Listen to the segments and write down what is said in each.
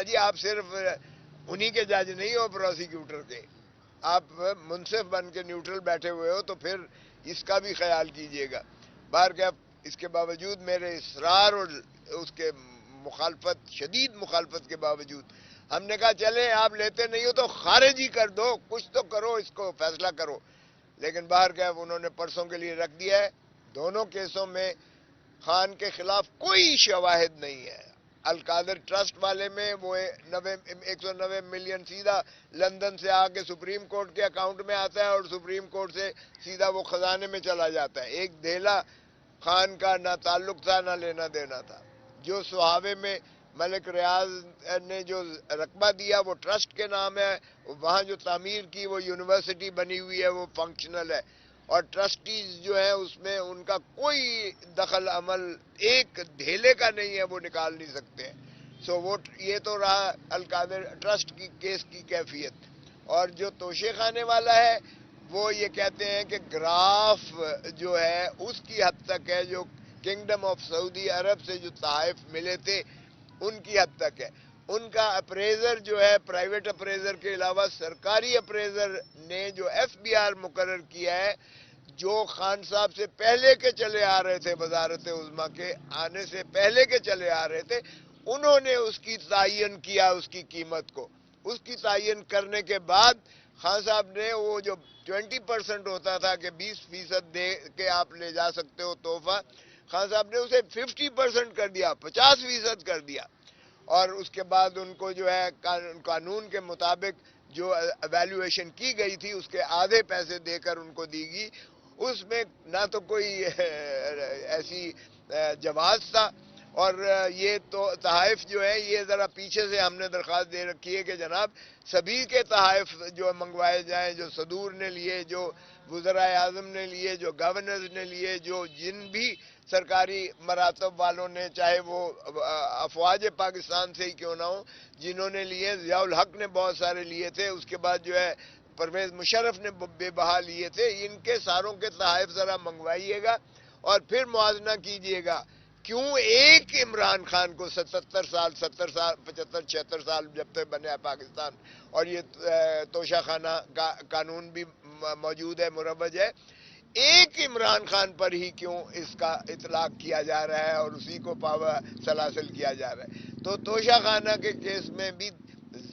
جی آپ صرف انہی کے جج نہیں ہو پروسیکیوٹر کے، آپ منصف بن کے نیوٹرل بیٹھے ہوئے ہو، تو پھر اس کا بھی خیال کیجئے گا. باہر کیا اس کے باوجود میرے اصرار اور اس کے مخالفت، شدید مخالفت کے باوجود ہم نے کہا چلیں آپ لیتے نہیں ہو تو خارج ہی کر دو، کچھ تو کرو، اس کو فیصلہ کرو. لیکن باہر کیا انہوں نے پرسوں کے لیے رکھ دیا ہے. دونوں کیسوں میں خان کے خلاف کوئی شواہد نہیں ہے. القادر ٹرسٹ والے میں وہ 190 ملین سیدھا لندن سے آ کے سپریم کورٹ کے اکاؤنٹ میں آتا ہے اور سپریم کورٹ سے سیدھا وہ خزانے میں چلا جاتا ہے. ایک دھیلا خان کا نہ تعلق تھا نہ لینا دینا تھا. جو سہاوے میں ملک ریاض نے جو رقبہ دیا وہ ٹرسٹ کے نام ہے، وہاں جو تعمیر کی وہ یونیورسٹی بنی ہوئی ہے، وہ فنکشنل ہے، اور ٹرسٹیز جو ہیں اس میں ان کا کوئی دخل عمل ایک دھیلے کا نہیں ہے، وہ نکال نہیں سکتے. سو وہ یہ تو رہا القادر ٹرسٹ کی کیس کی کیفیت. اور جو توشے خانے والا ہے وہ یہ کہتے ہیں کہ گراف جو ہے اس کی حد تک ہے، جو کنگڈم آف سعودی عرب سے جو تحائف ملے تھے ان کی حد تک ہے. ان کا اپریزر جو ہے پرائیویٹ اپریزر کے علاوہ سرکاری اپریزر نے جو ایف بی آر مقرر کیا ہے، جو خان صاحب سے پہلے کے چلے آ رہے تھے، وزارت عظمیٰ کے آنے سے پہلے کے چلے آ رہے تھے، انہوں نے اس کی تعین کیا، اس کی قیمت کو. اس کی تعین کرنے کے بعد خان صاحب نے وہ جو 20% ہوتا تھا کہ 20% دے کے آپ لے جا سکتے ہو تحفہ، خان صاحب نے اسے 50% کر دیا، 50% کر دیا. اور اس کے بعد ان کو جو ہے قانون کے مطابق جو ایویلویشن کی گئی تھی اس کے آدھے پیسے دے کر ان کو دی گئی. اس میں نہ تو کوئی ایسی جواز تھا، اور یہ تو تحائف جو ہے یہ ذرا پیچھے سے ہم نے درخواست دے رکھی ہے کہ جناب سبھی کے تحائف جو منگوائے جائیں، جو صدور نے لیے، جو وزراء اعظم نے لیے، جو گورنرز نے لیے، جو جن بھی سرکاری مراتب والوں نے، چاہے وہ افواج پاکستان سے ہی کیوں نہ ہو، جنہوں نے لیے. ضیاء الحق نے بہت سارے لیے تھے، اس کے بعد جو ہے پرویز مشرف نے بے بہا لیے تھے. ان کے ساروں کے تحائف ذرا منگوائیے گا اور پھر موازنہ کیجئے گا. کیوں ایک عمران خان کو 70 سال 75 76 سال جب تک بنے پاکستان، اور یہ توشہ خانہ کا قانون بھی موجود ہے، مروج ہے، ایک عمران خان پر ہی کیوں اس کا اطلاق کیا جا رہا ہے اور اسی کو پاوا سلاسل کیا جا رہا ہے. تو توشہ خانہ کے کیس میں بھی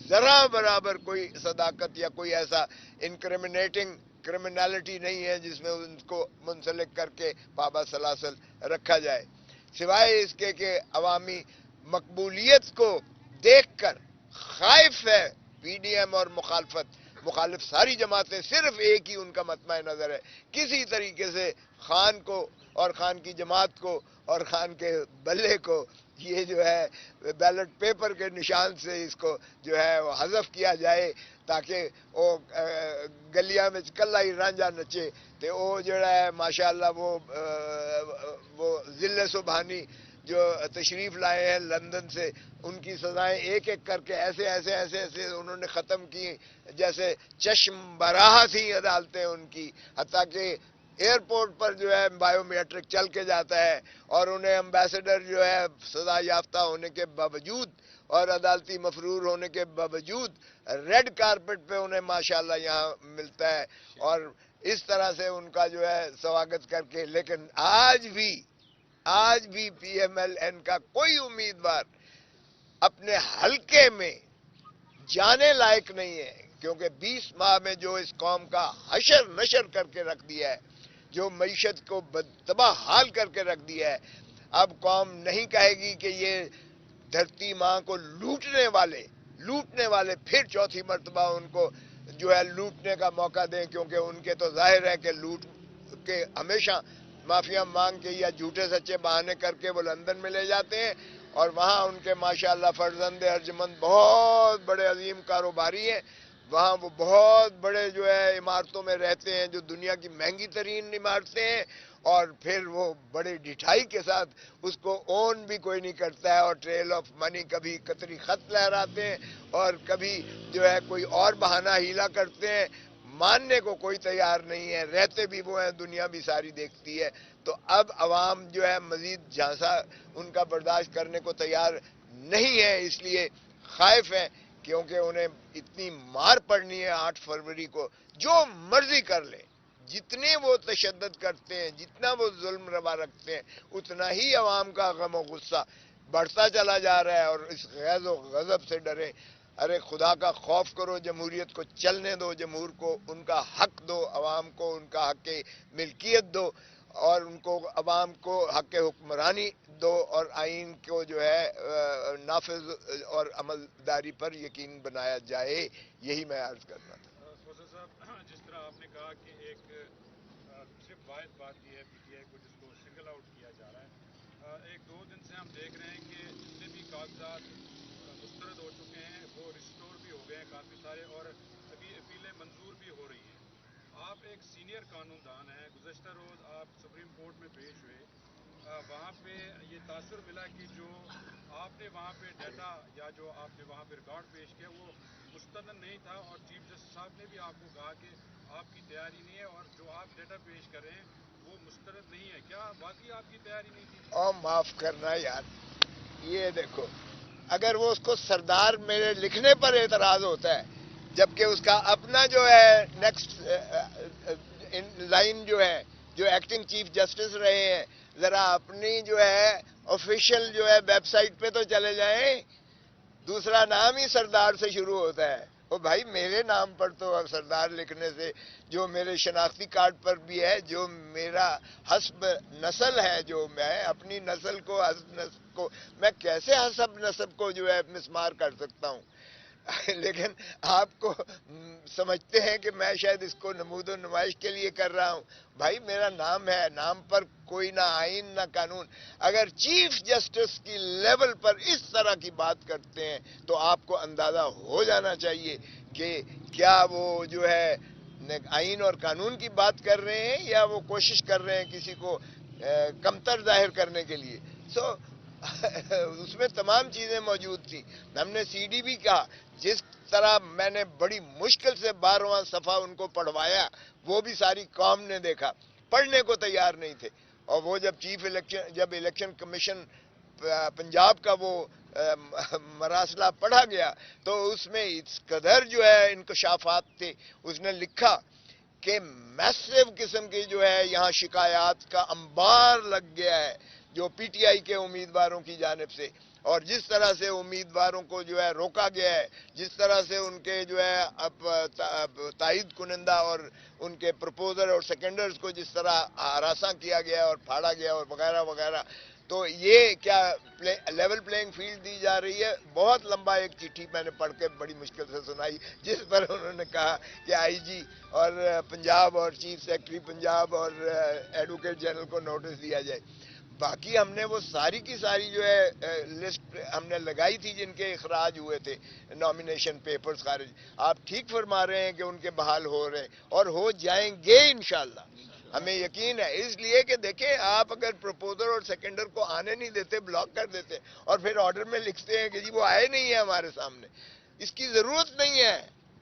ذرا برابر کوئی صداقت یا کوئی ایسا انکریمنیٹنگ کرمنالٹی نہیں ہے جس میں ان کو منسلک کر کے پابا سلاسل رکھا جائے، سوائے اس کے کہ عوامی مقبولیت کو دیکھ کر خائف ہے پی ڈی ایم اور مخالف ساری جماعتیں. صرف ایک ہی ان کا مطمع نظر ہے، کسی طریقے سے خان کو اور خان کی جماعت کو اور خان کے بلے کو یہ جو ہے بیلٹ پیپر کے نشان سے اس کو جو ہے وہ حذف کیا جائے، تاکہ وہ گلیاں میں کلا ہی رانجھا نچے. تے وہ جڑا ہے ماشاءاللہ وہ ذل سبحانی جو تشریف لائے ہیں لندن سے، ان کی سزائیں ایک ایک کر کے ایسے ایسے ایسے ایسے انہوں نے ختم کی جیسے چشم براہ تھیں عدالتیں ان کی. حتیٰ کہ ایئرپورٹ پر جو ہے بائیو میٹرک چل کے جاتا ہے، اور انہیں امبیسڈر جو ہے سزا یافتہ ہونے کے باوجود اور عدالتی مفرور ہونے کے باوجود ریڈ کارپٹ پہ انہیں ماشاءاللہ یہاں ملتا ہے، اور اس طرح سے ان کا جو ہے سواگت کر کے. لیکن آج بھی پی ایم ایل این کا کوئی امیدوار اپنے حلقے میں جانے لائق نہیں ہے، کیونکہ 20 ماہ میں جو اس قوم کا حشر نشر کر کے رکھ دیا ہے، جو معیشت کو تباہ حال کر کے رکھ دیا ہے. اب قوم نہیں کہے گی کہ یہ دھرتی ماں کو لوٹنے والے پھر چوتھی مرتبہ ان کو جو ہے لوٹنے کا موقع دیں، کیونکہ ان کے تو ظاہر ہے کہ لوٹ کے ہمیشہ معافیا مانگ کے یا جھوٹے سچے بہانے کر کے وہ لندن میں لے جاتے ہیں، اور وہاں ان کے ماشاءاللہ فرزند ارجمند بہت بڑے عظیم کاروباری ہیں. وہاں وہ بہت بڑے جو ہے عمارتوں میں رہتے ہیں، جو دنیا کی مہنگی ترین عمارتیں ہیں، اور پھر وہ بڑے ڈٹھائی کے ساتھ اس کو اون بھی کوئی نہیں کرتا ہے، اور ٹریل آف منی کبھی قطری خط لہراتے ہیں اور کبھی جو ہے کوئی اور بہانہ ہیلا کرتے ہیں. ماننے کو کوئی تیار نہیں ہے، رہتے بھی وہ ہیں، دنیا بھی ساری دیکھتی ہے. تو اب عوام جو ہے مزید جھانسا ان کا برداشت کرنے کو تیار نہیں ہے، اس لیے خائف ہیں کیونکہ انہیں اتنی مار پڑنی ہے 8 فروری کو. جو مرضی کر لیں, جتنے وہ تشدد کرتے ہیں, جتنا وہ ظلم روا رکھتے ہیں, اتنا ہی عوام کا غم و غصہ بڑھتا چلا جا رہا ہے. اور اس غیظ و غضب سے ڈریں. ارے خدا کا خوف کرو, جمہوریت کو چلنے دو, جمہور کو ان کا حق دو, عوام کو ان کا حق ملکیت دو, اور ان کو عوام کو حق حکمرانی دو, اور آئین کو جو ہے نافذ اور عملداری پر یقین بنایا جائے. یہی میں عرض کرنا تھا. فوزا صاحب، جس طرح آپ نے کہا کہ ایک صرف واحد بات یہ ہے پی ٹی آئی کو جس کو سنگل آؤٹ کیا جا رہا ہے، ایک دو دن سے ہم دیکھ رہے ہیں کہ جتنے بھی کاغذات مسترد ہو چکے ہیں وہ ریسٹور بھی ہو گئے ہیں کافی سارے، اور ابھی اپیلیں منظور بھی ہو رہی ہیں. آپ ایک سینئر قانون دان ہیں، گزشتہ روز آپ سپریم کورٹ میں پیش ہوئے. وہاں پہ یہ تاثر ملا کہ جو آپ نے وہاں پہ ڈیٹا یا جو آپ نے وہاں پہ ریکارڈ پیش کیا وہ مستند نہیں تھا، اور چیف جسٹس صاحب نے بھی آپ کو کہا کہ آپ کی تیاری نہیں ہے اور جو آپ ڈیٹا پیش کر رہے ہیں وہ مستند نہیں ہے. کیا واقعی آپ کی تیاری نہیں تھی؟ اور معاف کرنا یار, یہ دیکھو, اگر وہ اس کو سردار میرے لکھنے پر اعتراض ہوتا ہے, جبکہ اس کا اپنا جو ہے نیکسٹ لائن جو ہے, جو ایکٹنگ چیف جسٹس رہے ہیں, ذرا اپنی جو ہے آفیشیل جو ہے ویب سائٹ پہ تو چلے جائیں. دوسرا نام ہی سردار سے شروع ہوتا ہے. او بھائی, میرے نام پر تو سردار لکھنے سے, جو میرے شناختی کارڈ پر بھی ہے, جو میرا حسب نسل ہے, جو میں اپنی نسل کو حسب نسل کو میں کیسے حسب نسب کو جو ہے مسمار کر سکتا ہوں. لیکن آپ کو سمجھتے ہیں کہ میں شاید اس کو نمود و نمائش کے لیے کر رہا ہوں. بھائی میرا نام ہے, نام پر کوئی نہ آئین نہ قانون. اگر چیف جسٹس کی لیول پر اس طرح کی بات کرتے ہیں تو آپ کو اندازہ ہو جانا چاہیے کہ کیا وہ جو ہے آئین اور قانون کی بات کر رہے ہیں یا وہ کوشش کر رہے ہیں کسی کو کمتر ظاہر کرنے کے لیے. سو اس میں تمام چیزیں موجود تھیں. ہم نے سی ڈی بھی کہا, جس طرح میں نے بڑی مشکل سے 12واں صفحہ ان کو پڑھوایا, وہ بھی ساری قوم نے دیکھا, پڑھنے کو تیار نہیں تھے. اور وہ جب الیکشن کمیشن پنجاب کا وہ مراسلہ پڑھا گیا تو اس میں اس قدر جو ہے انکشافات تھے. اس نے لکھا کہ میسو قسم کی جو ہے یہاں شکایات کا انبار لگ گیا ہے جو پی ٹی آئی کے امیدواروں کی جانب سے, اور جس طرح سے امیدواروں کو جو ہے روکا گیا ہے, جس طرح سے ان کے جو ہے تائید کنندہ اور ان کے پروپوزر اور سیکنڈرز کو جس طرح ہراساں کیا گیا اور پھاڑا گیا اور وغیرہ وغیرہ. تو یہ کیا لیول پلینگ فیلڈ دی جا رہی ہے. بہت لمبا ایک چٹھی میں نے پڑھ کے بڑی مشکل سے سنائی, جس پر انہوں نے کہا کہ آئی جی اور پنجاب اور چیف سیکرٹری پنجاب اور ایڈوکیٹ جنرل کو نوٹس دیا جائے. باقی ہم نے وہ ساری کی ساری جو ہے لسٹ ہم نے لگائی تھی جن کے اخراج ہوئے تھے, نامینیشن پیپرز خارج. آپ ٹھیک فرما رہے ہیں کہ ان کے بحال ہو رہے ہیں اور ہو جائیں گے انشاءاللہ, ہمیں یقین ہے. اس لیے کہ دیکھیں, آپ اگر پروپوزر اور سیکنڈر کو آنے نہیں دیتے, بلاک کر دیتے, اور پھر آرڈر میں لکھتے ہیں کہ جی وہ آئے نہیں ہیں ہمارے سامنے, اس کی ضرورت نہیں ہے.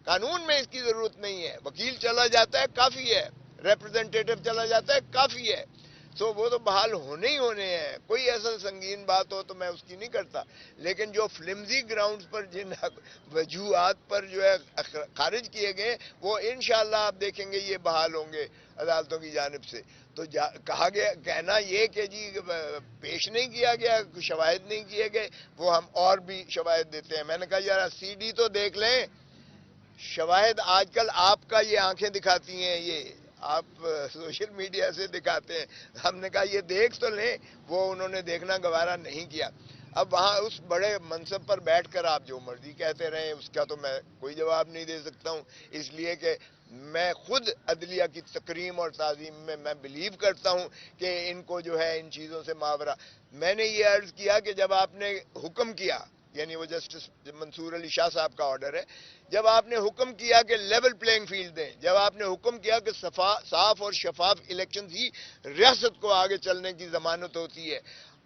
قانون میں اس کی ضرورت نہیں ہے. وکیل چلا جاتا ہے کافی ہے, ریپرزنٹیٹو چلا جاتا ہے کافی ہے. سو وہ تو بحال ہونے ہی ہونے ہیں. کوئی ایسا سنگین بات ہو تو میں اس کی نہیں کرتا, لیکن جو فلمزی گراؤنڈز پر جن وجوہات پر جو ہے خارج کیے گئے, وہ انشاءاللہ آپ دیکھیں گے یہ بحال ہوں گے عدالتوں کی جانب سے. تو کہا گیا, کہنا یہ کہ جی پیش نہیں کیا گیا, شواہد نہیں کیے گئے, وہ ہم اور بھی شواہد دیتے ہیں. میں نے کہا یار سی ڈی تو دیکھ لیں, شواہد آج کل آپ کا یہ آنکھیں دکھاتی ہیں, یہ آپ سوشل میڈیا سے دکھاتے ہیں. ہم نے کہا یہ دیکھ تو لیں, وہ انہوں نے دیکھنا گوارا نہیں کیا. اب وہاں اس بڑے منصب پر بیٹھ کر آپ جو مرضی کہتے رہیں, اس کا تو میں کوئی جواب نہیں دے سکتا ہوں, اس لیے کہ میں خود عدلیہ کی تکریم اور تعظیم میں بلیو کرتا ہوں کہ ان کو جو ہے ان چیزوں سے ماورا. میں نے یہ عرض کیا کہ جب آپ نے حکم کیا, یعنی وہ جسٹس منصور علی شاہ صاحب کا آرڈر ہے, جب آپ نے حکم کیا کہ لیول پلینگ فیلڈ دیں, جب آپ نے حکم کیا کہ صاف اور شفاف الیکشن ہی ریاست کو آگے چلنے کی ضمانت ہوتی ہے,